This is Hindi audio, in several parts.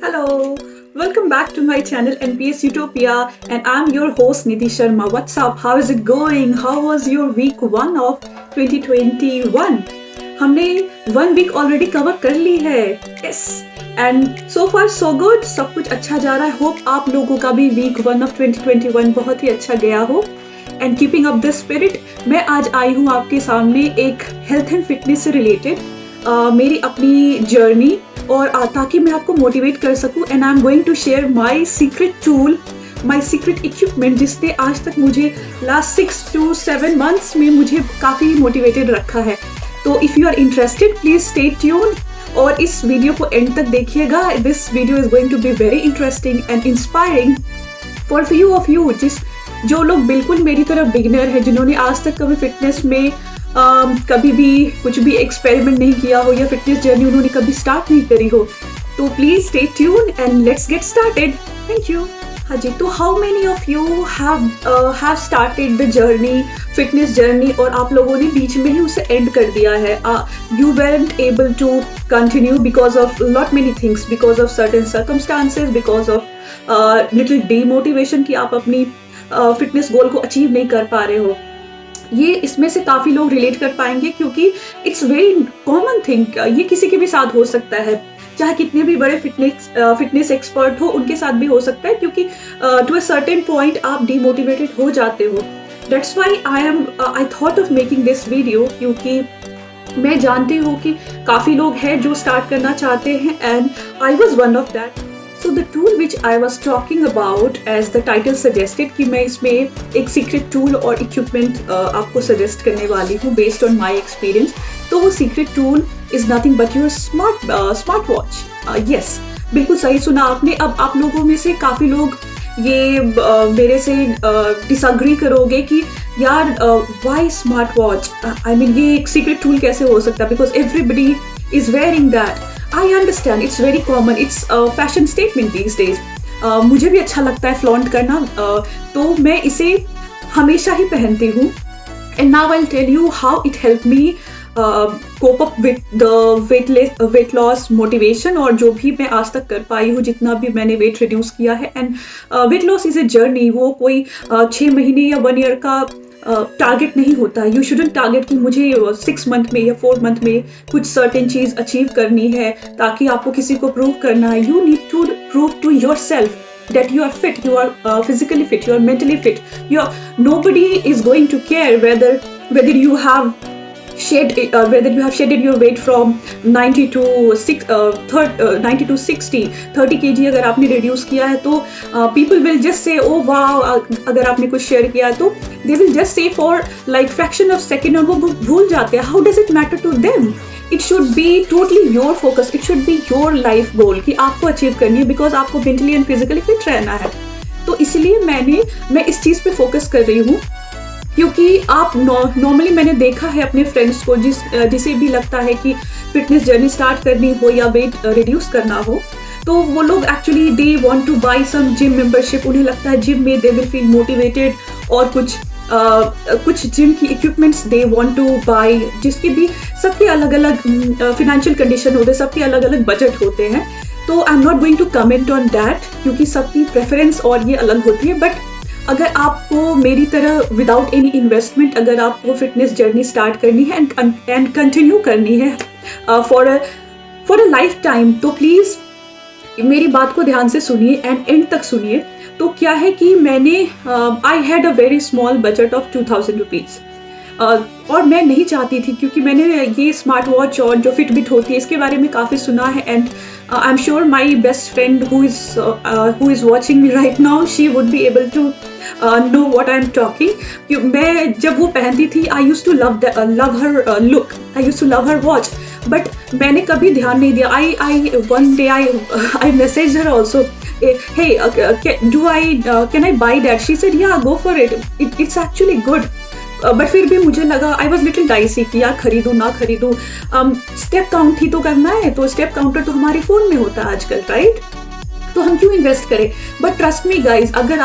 Hello, welcome back to my channel NPS Utopia and I'm your host Nidhi Sharma. What's up? How is it going? How was your week 1 of 2021? हमने 1 week already cover कर ली है. Yes. And so far so good. सब कुछ अच्छा जा रहा है. Hope आप लोगों का भी week 1 of 2021 बहुत ही अच्छा गया हो. And keeping up this spirit, मैं आज आई हूँ आपके सामने एक हेल्थ एंड फिटनेस से रिलेटेड मेरी अपनी जर्नी और ताकि मैं आपको मोटिवेट कर सकूं. And I am going to share my secret tool, my secret equipment जिसने आज तक मुझे लास्ट 6 to 7 months में मुझे काफ़ी मोटिवेटेड रखा है. तो if you are interested please stay tune और इस वीडियो को एंड तक देखिएगा. This video is going to be very interesting and inspiring for few of you जो लोग बिल्कुल मेरी तरह बिगिनर है, जिन्होंने आज तक कभी फिटनेस में कभी भी कुछ भी एक्सपेरिमेंट नहीं किया हो या फिटनेस जर्नी उन्होंने कभी स्टार्ट नहीं करी हो. तो please stay tune and let's get started. Thank you. हाँ जी, तो how many of you have started the journey, fitness journey, और आप लोगों ने बीच में ही उसे एंड कर दिया है. You weren't able to continue because of lot many things, because of certain circumstances, because of little demotivation कि आप अपनी फिटनेस गोल को अचीव नहीं कर पा रहे हो. ये इसमें से काफ़ी लोग रिलेट कर पाएंगे क्योंकि इट्स वेरी कॉमन थिंग. ये किसी के भी साथ हो सकता है, चाहे कितने भी बड़े फिटनेस एक्सपर्ट हो उनके साथ भी हो सकता है, क्योंकि टू अ सर्टेन पॉइंट आप डीमोटिवेटेड हो जाते हो. That's why I thought of making this video, क्योंकि मैं जानती हूँ कि काफ़ी लोग हैं जो स्टार्ट करना चाहते हैं and I was one of that. So the tool which I was talking about, as the title suggested, कि मैं इसमें एक secret tool और equipment आपको suggest करने वाली हूँ based on my experience. तो वो secret tool is nothing but your smartwatch. Yes, बिल्कुल सही सुना आपने. अब आप लोगों में से काफ़ी लोग ये मेरे से disagree करोगे कि यार why smartwatch? I mean ये एक secret tool कैसे हो सकता है? Because everybody is wearing that. I understand, it's very common, it's a fashion statement these days. मुझे भी अच्छा लगता है फ्लॉन्ट करना, तो मैं इसे हमेशा ही पहनती हूँ. And now I'll tell you how it helped me cope up with the weight loss motivation, और जो भी मैं आज तक कर पाई हूँ, जितना भी मैंने वेट रिड्यूस किया है. And weight loss is a journey. वो कोई 6 महीने या 1 year का टारगेट नहीं होता है. यू शुडंट टारगेट कि मुझे 6 month में या 4 month में कुछ सर्टेन चीज़ अचीव करनी है ताकि आपको किसी को प्रूव करना है. You need to prove to your self that you are fit, you are physically fit, you are mentally fit. Nobody is going to care whether you have shedded your weight from 90 to 60, 30 kg अगर आपने reduce किया है तो people will just say oh wow. अगर आपने कुछ share किया है तो they will just say for like fraction of second, और वो भूल जाते हैं. How does it matter to them? It should be totally your focus. It should be your life goal कि आपको अचीव करनी है, because आपको mentally and physically fit रहना है. तो इसलिए मैं इस चीज़ पे फोकस कर रही हूँ, क्योंकि आप नॉर्मली मैंने देखा है अपने फ्रेंड्स को जिसे भी लगता है कि फिटनेस जर्नी स्टार्ट करनी हो या वेट रिड्यूस करना हो, तो वो लोग actually they want to buy some gym membership. उन्हें लगता है जिम में दे विल फील मोटिवेटेड, और कुछ जिम की equipments they want to buy, जिसके भी सबके अलग अलग फिनेंशियल कंडीशन होते हैं, सबके अलग अलग बजट होते हैं. तो I am not going to comment on that, क्योंकि सबकी प्रेफरेंस और ये अलग होती है. बट अगर आपको मेरी तरह विदाउट एनी इन्वेस्टमेंट अगर आपको फिटनेस जर्नी स्टार्ट करनी है एंड कंटिन्यू करनी है फॉर अ लाइफ टाइम, तो प्लीज़ मेरी बात को ध्यान से सुनिए एंड एंड तक सुनिए. तो क्या है कि मैंने I had a very small budget of 2000 rupees, और मैं नहीं चाहती थी, क्योंकि मैंने ये स्मार्ट वॉच और जो फिटबिट होती है इसके बारे में काफ़ी सुना है. And I am sure my best friend who is watching me right now, she would be able to know what I am talking. मैं जब वो पहनती थी I used to love her look, I used to love her watch, but मैंने कभी ध्यान नहीं दिया. One day I messaged her also, hey can I buy that? She said yeah, go for it, it's actually good. But फिर भी मुझे लगा आई वॉज लिटिल डाइसी कि यार खरीदूँ ना खरीदूँ. स्टेप काउंट ही तो करना है, तो स्टेप काउंटर तो हमारे फ़ोन में होता है आजकल, राइट? तो हम क्यों इन्वेस्ट करें? बट ट्रस्ट मी गाइज, अगर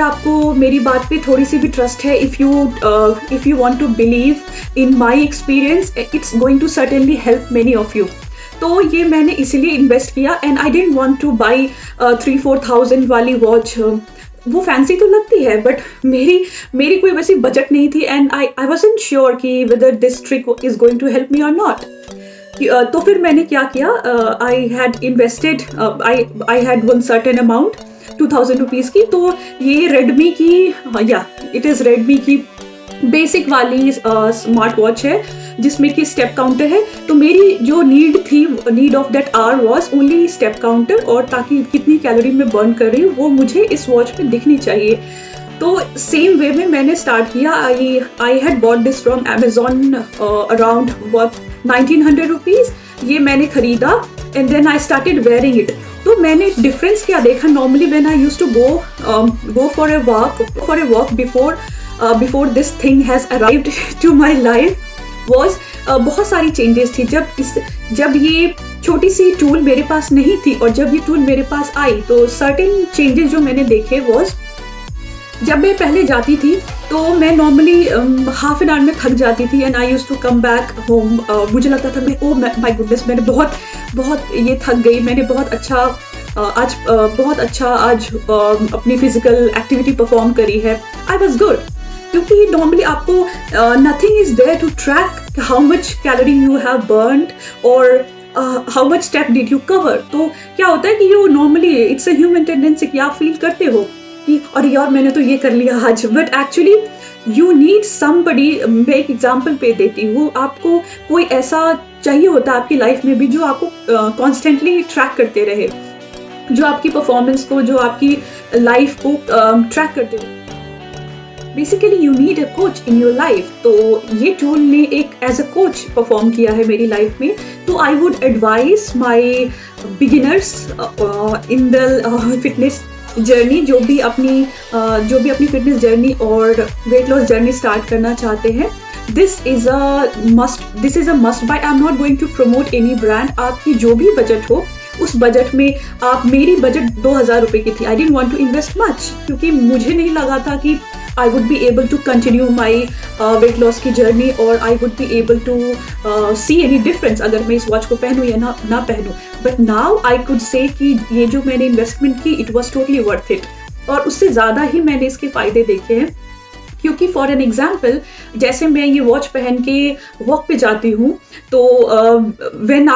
आपको मेरी बात पे थोड़ी सी भी ट्रस्ट है, if you want to believe in my experience, it's going to certainly help many of you. तो ये मैंने इसीलिए इन्वेस्ट किया and I don't want to buy 3-4 thousand वाली वॉच। वो फैंसी तो लगती है बट मेरी कोई वैसी बजट नहीं थी एंड आई वाज़न्ट श्योर कि whether this trick is going to help me और नॉट। तो फिर मैंने क्या किया, I had invested, I had one certain amount 2000 rupees की। तो ये रेडमी की, या इट इज़ रेडमी की बेसिक वाली स्मार्ट वॉच है जिसमें कि स्टेप काउंटर है। तो मेरी जो need of that hour was only step counter, और ताकि कितनी कैलोरी मैं बर्न कर रही हूँ वो मुझे इस वॉच में दिखनी चाहिए। तो सेम वे में मैंने स्टार्ट किया। I had bought this from Amazon around 1900 rupees. ये मैंने खरीदा and then I started wearing it. तो मैंने डिफरेंस क्या देखा, normally when I used to go for a walk before this thing has arrived to my life was बहुत सारी चेंजेस थी। जब ये छोटी सी टूल मेरे पास नहीं थी और जब ये टूल मेरे पास आई तो सर्टेन चेंजेस जो मैंने देखे वॉज, जब मैं पहले जाती थी तो मैं नॉर्मली हाफ एन आवर में थक जाती थी and I used to come back home. मुझे लगता था मैं माय गुडनेस, मैंने बहुत ये थक गई, मैंने बहुत अच्छा आज अपनी फिजिकल एक्टिविटी परफॉर्म करी है, आई वॉज गुड। क्योंकि नॉर्मली आपको nothing is there to track how much calorie you have burned और how much step did you cover. तो क्या होता है कि you normally it's a human tendency कि आप फील करते हो कि अरे यार मैंने तो ये कर लिया आज, but actually you need somebody. मैं एक एग्जाम्पल पे देती हूँ, आपको कोई ऐसा चाहिए होता है आपकी लाइफ में भी जो आपको कॉन्स्टेंटली ट्रैक करते रहे, जो आपकी परफॉर्मेंस को, जो आपकी लाइफ को ट्रैक करते रहे। Basically you need a coach in your life. तो ये टूल ने एक एज अ कोच परफॉर्म किया है मेरी लाइफ में। तो I would advise my beginners in the fitness journey, जो भी अपनी फिटनेस जर्नी और वेट लॉस जर्नी स्टार्ट करना चाहते हैं, this is a must buy. I am not going to promote any brand. आपकी जो भी बजट हो उस बजट में मेरी बजट 2000 रुपये की थी। I didn't want to invest much क्योंकि मुझे नहीं लगा था कि I would be able to continue my weight loss की journey और I would be able to see any difference अगर मैं इस वॉच को पहनूँ या ना पहनूँ। But now I could say कि ये जो मैंने इन्वेस्टमेंट की it was totally worth it, और उससे ज़्यादा ही मैंने इसके फ़ायदे देखे हैं। क्योंकि फॉर एन एग्जाम्पल, जैसे मैं ये वॉच पहन के वॉक पे जाती हूँ तो when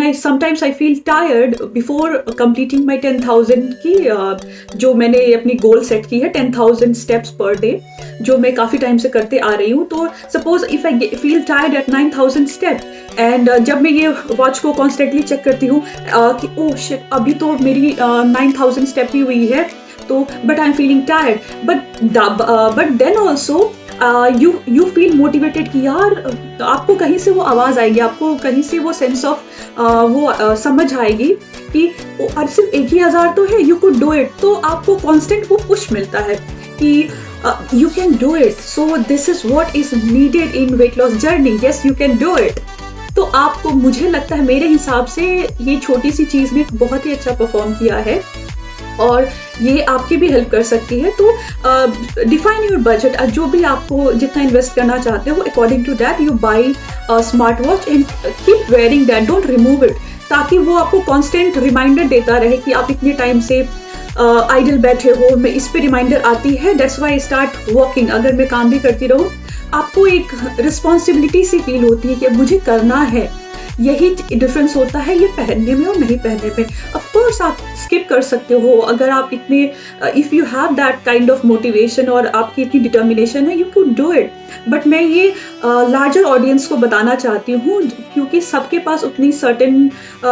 I sometimes I feel tired before completing my 10,000 की जो मैंने अपनी गोल सेट की है 10,000 स्टेप्स पर डे, जो मैं काफ़ी टाइम से करते आ रही हूँ। तो suppose if I feel tired at 9,000 step and जब मैं ये वॉच को कॉन्स्टेंटली चेक करती हूँ कि ओह शिट अभी तो मेरी 9,000 स्टेप ही हुई है, तो but I am feeling tired, but then also you feel motivated कि यार आपको कहीं से वो आवाज़ आएगी, आपको कहीं से वो सेंस ऑफ समझ आएगी कि सिर्फ 1,000 तो है, यू कुड डू इट। तो आपको कांस्टेंट वो पुश मिलता है कि you can do it. So this is what is needed in wait loss journey. Yes, you can do it. तो आपको, मुझे लगता है मेरे हिसाब से ये छोटी सी चीज़ ने बहुत ही अच्छा परफॉर्म किया है और ये आपकी भी हेल्प कर सकती है। तो डिफाइन योर बजट, जो भी आपको जितना इन्वेस्ट करना चाहते हो according to that you buy smart watch and keep wearing that, don't remove it, ताकि वो आपको कांस्टेंट रिमाइंडर देता रहे कि आप इतने टाइम से आइडल बैठे हो। मैं इस पे रिमाइंडर आती है, that's why I start walking. अगर मैं काम भी करती रहूँ, आपको एक रिस्पॉन्सिबिलिटी सी फील होती है कि मुझे करना है। यही डिफरेंस होता है ये पहनने में और नहीं पहनने में। ऑफ कोर्स आप स्किप कर सकते हो अगर आप इतने if you have that kind of motivation और आपकी इतनी डिटर्मिनेशन है, you could do it. But मैं ये लार्जर ऑडियंस को बताना चाहती हूँ क्योंकि सबके पास उतनी सर्टेन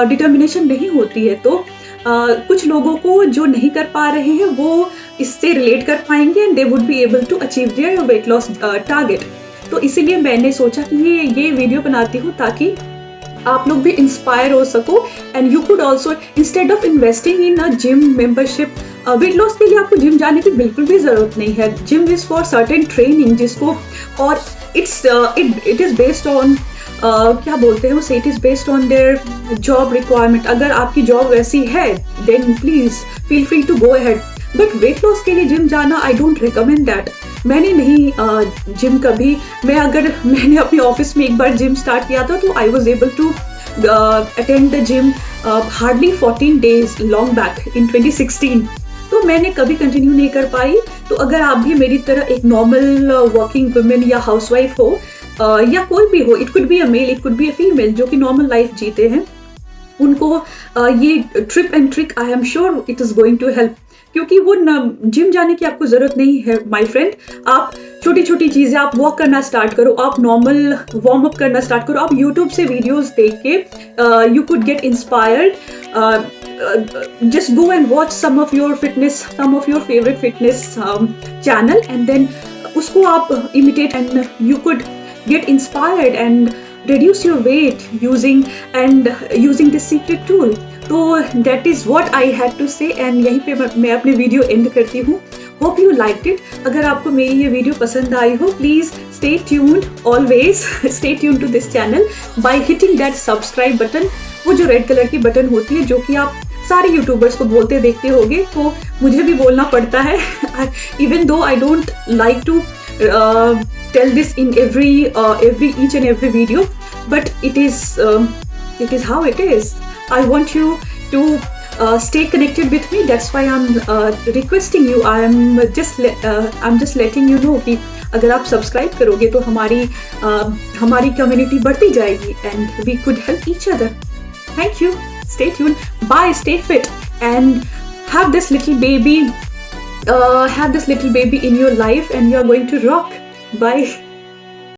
डिटर्मिनेशन नहीं होती है। तो कुछ लोगों को जो नहीं कर पा रहे हैं वो इससे रिलेट कर पाएंगे and they would be able to achieve their weight loss target. तो इसीलिए मैंने सोचा कि ये वीडियो बनाती हूँ ताकि आप लोग भी इंस्पायर हो सको and you could also, instead of investing in a gym membership, wait loss के लिए आपको जिम जाने की बिल्कुल भी ज़रूरत नहीं है। Gym is for certain training जिसको, और इट इज़ बेस्ड ऑन क्या बोलते हैं उसे, it is based on their job requirement. अगर आपकी जॉब वैसी है then please feel free to go ahead. But weight loss के लिए जिम जाना आई डोंट रिकमेंड दैट। मैंने नहीं जिम कभी, मैंने अपने ऑफिस में एक बार जिम स्टार्ट किया था तो I was able to attend the gym hardly 14 days long back in 2016. तो मैंने कभी कंटिन्यू नहीं कर पाई. तो अगर आप भी मेरी तरह एक नॉर्मल वर्किंग वुमेन या हाउसवाइफ हो या कोई भी हो, it could be a male, it could be a female, जो कि नॉर्मल लाइफ जीते हैं, उनको ये trip and trick I am sure it is going to help. क्योंकि वो जिम जाने की आपको ज़रूरत नहीं है माय फ्रेंड. आप छोटी छोटी चीज़ें, आप वॉक करना स्टार्ट करो, आप नॉर्मल वार्म अप करना स्टार्ट करो, आप यूट्यूब से वीडियोस देख के you could get inspired. Just go and watch some of your favorite fitness channel, and then उसको आप imitate and you could get inspired and reduce your weight using this secret tool. तो that is what I had to say, and यहीं पे मैं अपने वीडियो एंड करती हूँ. Hope you liked it. अगर आपको मेरी ये वीडियो पसंद आई हो, please stay tuned, always stay tuned to this channel by hitting that subscribe button. वो जो रेड कलर की बटन होती है, जो कि आप सारे यूट्यूबर्स को बोलते देखते होगे, तो मुझे भी बोलना पड़ता है. Even though I don't like to tell this in each and every video, but it is how it is. I want you to stay connected with me. That's why I'm requesting you. I'm just letting you know कि अगर आप सब्सक्राइब करोगे तो हमारी कम्युनिटी बढ़ती जाएगी, and we could help each other. Thank you. Stay tuned. Bye. Stay fit and have this little baby in your life, and you are going to rock. Bye.